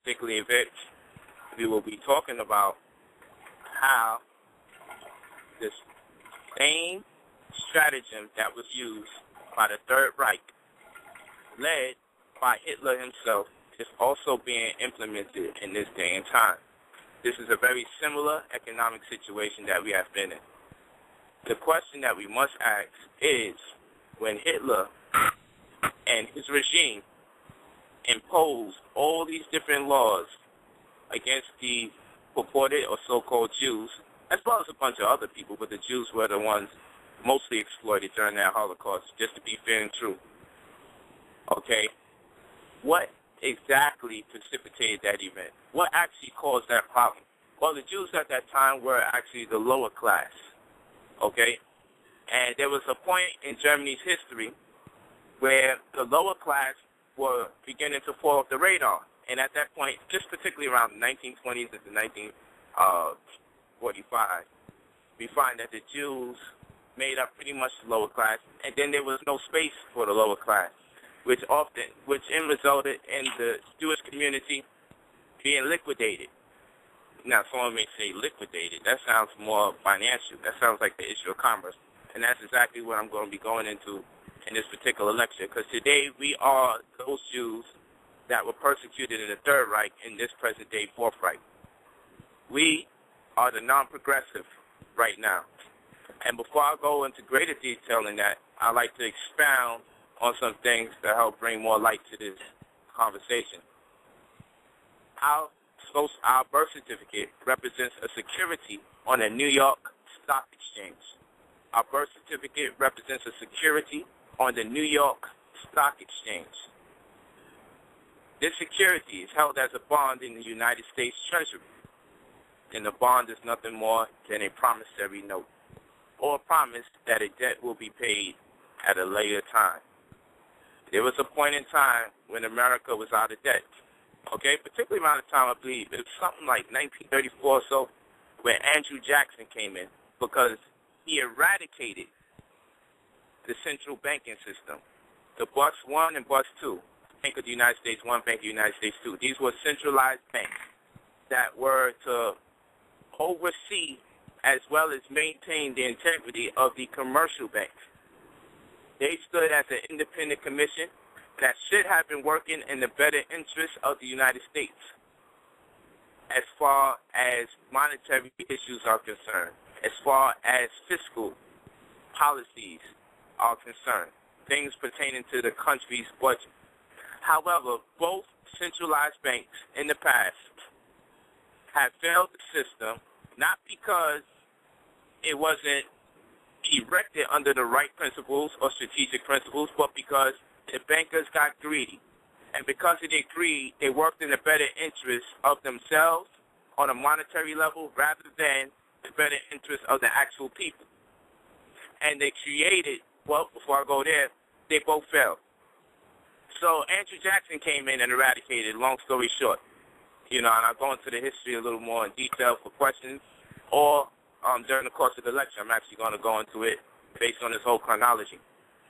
particular event, we will be talking about how this same stratagem that was used by the Third Reich, led by Hitler himself, is also being implemented in this day and time. This is a very similar economic situation that we have been in. The question that we must ask is, when Hitler and his regime imposed all these different laws against the purported or so-called Jews, as well as a bunch of other people, but the Jews were the ones mostly exploited during that Holocaust, just to be fair and true. Okay? What exactly precipitated that event? What actually caused that problem? Well, the Jews at that time were actually the lower class. Okay? And there was a point in Germany's history where the lower class were beginning to fall off the radar. And at that point, just particularly around the 1920s to 1945, we find that the Jews made up pretty much the lower class, and then there was no space for the lower class, which resulted in the Jewish community being liquidated. Now, someone may say liquidated. That sounds more financial. That sounds like the issue of commerce. And that's exactly what I'm going to be going into in this particular lecture, because today we are those Jews that were persecuted in the Third Reich in this present-day Fourth Reich. We are the non-progressive right now. And before I go into greater detail in that, I'd like to expound on some things to help bring more light to this conversation. Our birth certificate represents a security on the New York Stock Exchange. Our birth certificate represents a security on the New York Stock Exchange. This security is held as a bond in the United States Treasury, and the bond is nothing more than a promissory note, or a promise that a debt will be paid at a later time. There was a point in time when America was out of debt, okay, particularly around the time, I believe, it was something like 1934 or so, where Andrew Jackson came in, because he eradicated the central banking system, the BUS 1 and BUS 2, Bank of the United States 1, Bank of the United States 2. These were centralized banks that were to oversee as well as maintain the integrity of the commercial banks. They stood as an independent commission that should have been working in the better interest of the United States as far as monetary issues are concerned, as far as fiscal policies are concerned, things pertaining to the country's budget. However, both centralized banks in the past have failed the system, not because it wasn't erected under the right principles or strategic principles, but because the bankers got greedy. And because of their greed, they worked in the better interest of themselves on a monetary level rather than the better interest of the actual people. And they created, well, before I go there, they both failed. So Andrew Jackson came in and eradicated, long story short. And I'll go into the history a little more in detail for questions, or during the course of the lecture, I'm actually going to go into it based on this whole chronology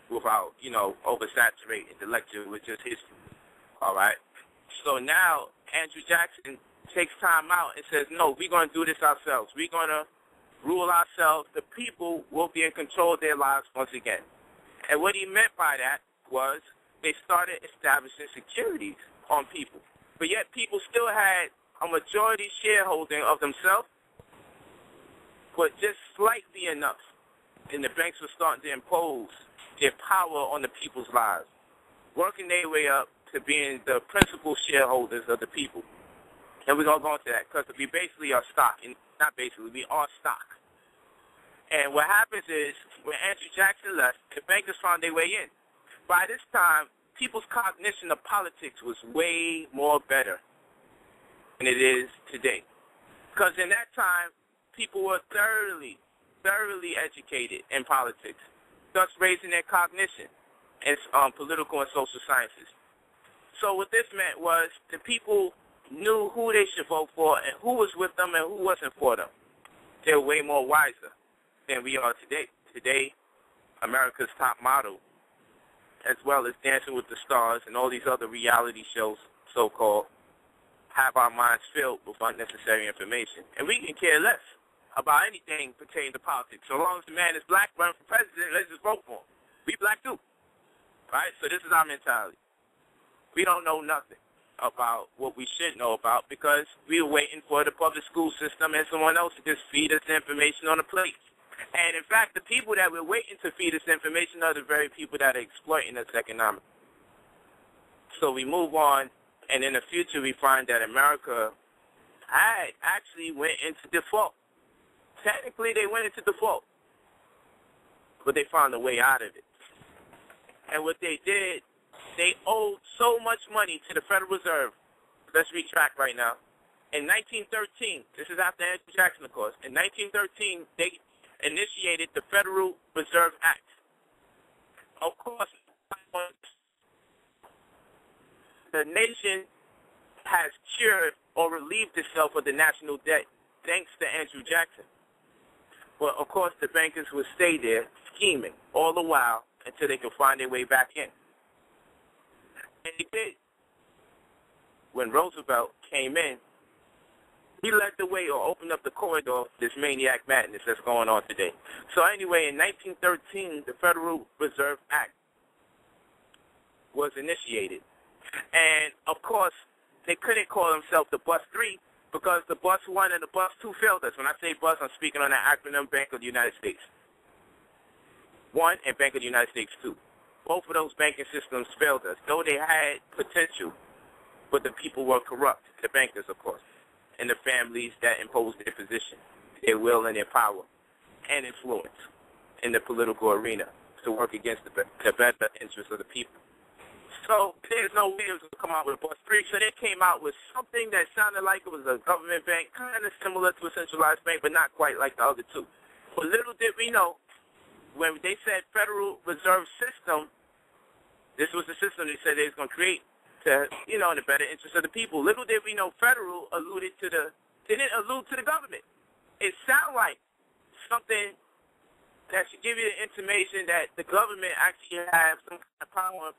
without, oversaturating the lecture with just history. All right? So now Andrew Jackson takes time out and says, no, we're going to do this ourselves. We're going to rule ourselves. The people will be in control of their lives once again. And what he meant by that was they started establishing securities on people. But yet people still had a majority shareholding of themselves, but just slightly enough. And the banks were starting to impose their power on the people's lives, working their way up to being the principal shareholders of the people. And we're going to go into that because we basically are stock. And not basically, we are stock. And what happens is, when Andrew Jackson left, the bankers found their way in. By this time, people's cognition of politics was way more better than it is today. Because in that time, people were thoroughly educated in politics, thus raising their cognition in political and social sciences. So what this meant was the people knew who they should vote for and who was with them and who wasn't for them. They were way more wiser than we are today. Today, America's top model, as well as Dancing with the Stars and all these other reality shows, so-called, have our minds filled with unnecessary information. And we can care less about anything pertaining to politics. So long as the man is black, running for president, let's just vote for him. We black too. Right? So this is our mentality. We don't know nothing about what we should know about because we were waiting for the public school system and someone else to just feed us the information on a plate. And in fact, the people that we're waiting to feed us information are the very people that are exploiting us economically. So we move on, and in the future we find that America actually went into default. Technically, they went into default, but they found a way out of it. And what they did, they owed so much money to the Federal Reserve. Let's retract right now. In 1913, this is after Andrew Jackson, of course. In 1913, they initiated the Federal Reserve Act. Of course, the nation has cured or relieved itself of the national debt thanks to Andrew Jackson. But, of course, the bankers would stay there scheming all the while until they could find their way back in. And they did. When Roosevelt came in, he led the way or opened up the corridor for this maniac madness that's going on today. So anyway, in 1913, the Federal Reserve Act was initiated. And, of course, they couldn't call themselves the Bus 3 because the Bus 1 and the Bus 2 failed us. When I say bus, I'm speaking on the acronym Bank of the United States 1 and Bank of the United States 2. Both of those banking systems failed us, though they had potential, but the people were corrupt, the bankers, of course, and the families that imposed their position, their will and their power and influence in the political arena to work against the better interests of the people. So there's no way it was going to come out with a Bus 3, so they came out with something that sounded like it was a government bank, kind of similar to a centralized bank, but not quite like the other two. But little did we know, when they said Federal Reserve System, this was the system they said they was going to create to, in the better interest of the people. Little did we know federal didn't allude to the government. It sounded like something that should give you the intimation that the government actually has some kind of power.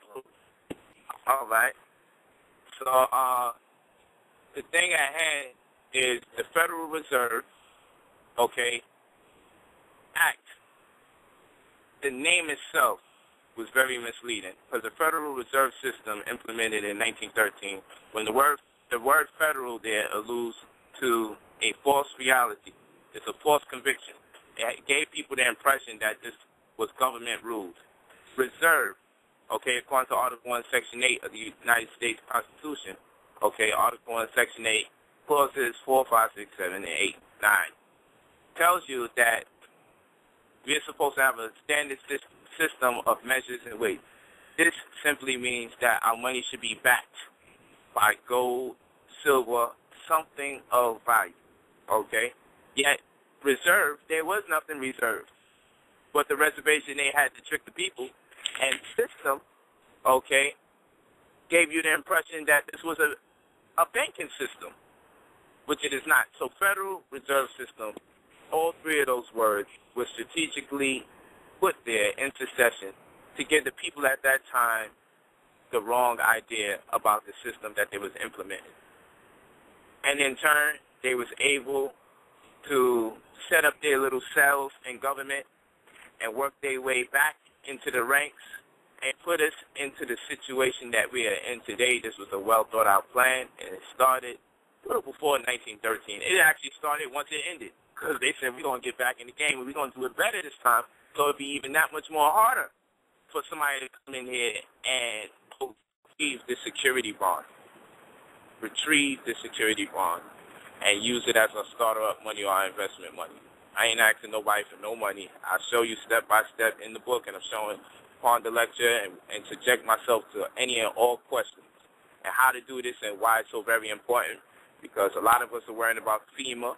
All right. So the thing at hand is the Federal Reserve, Act. The name itself was very misleading because the Federal Reserve System implemented in 1913, when the word federal there alludes to a false reality. It's a false conviction. It gave people the impression that this was government ruled. Reserve, according to Article 1, Section 8 of the United States Constitution, Article 1, Section 8, clauses 4, 5, 6, 7, and 8, 9, tells you that we're supposed to have a standard system of measures and weights. This simply means that our money should be backed by gold, silver, something of value, Yet, reserve, there was nothing reserved. But the reservation they had to trick the people, and system, gave you the impression that this was a banking system, which it is not. So Federal Reserve System, all three of those words were strategically put there in succession to give the people at that time the wrong idea about the system that they was implementing. And in turn, they was able to set up their little cells in government and work their way back into the ranks and put us into the situation that we are in today. This was a well-thought-out plan, and it started before 1913. It actually started once it ended, because they said we're going to get back in the game and we're going to do it better this time, so it'll be even that much more harder for somebody to come in here and retrieve the security bond, and use it as a starter-up money or investment money. I ain't asking nobody for no money. I'll show you step by step in the book, and I'm showing upon the lecture and subject myself to any and all questions and how to do this and why it's so very important, because a lot of us are worrying about FEMA.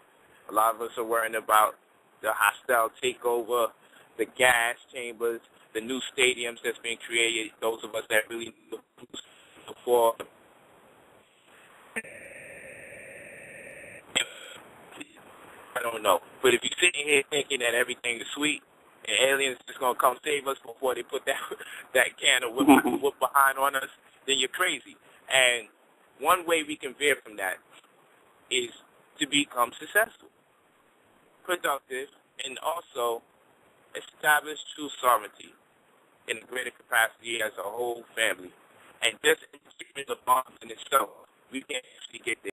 A lot of us are worrying about the hostile takeover, the gas chambers, the new stadiums that's being created, those of us that really need before. I don't know. But if you're sitting here thinking that everything is sweet and aliens just going to come save us before they put that can of whoop behind on us, then you're crazy. And one way we can veer from that is to become successful, productive, and also establish true sovereignty in a greater capacity as a whole family. And just in the bonds in itself, we can actually get there.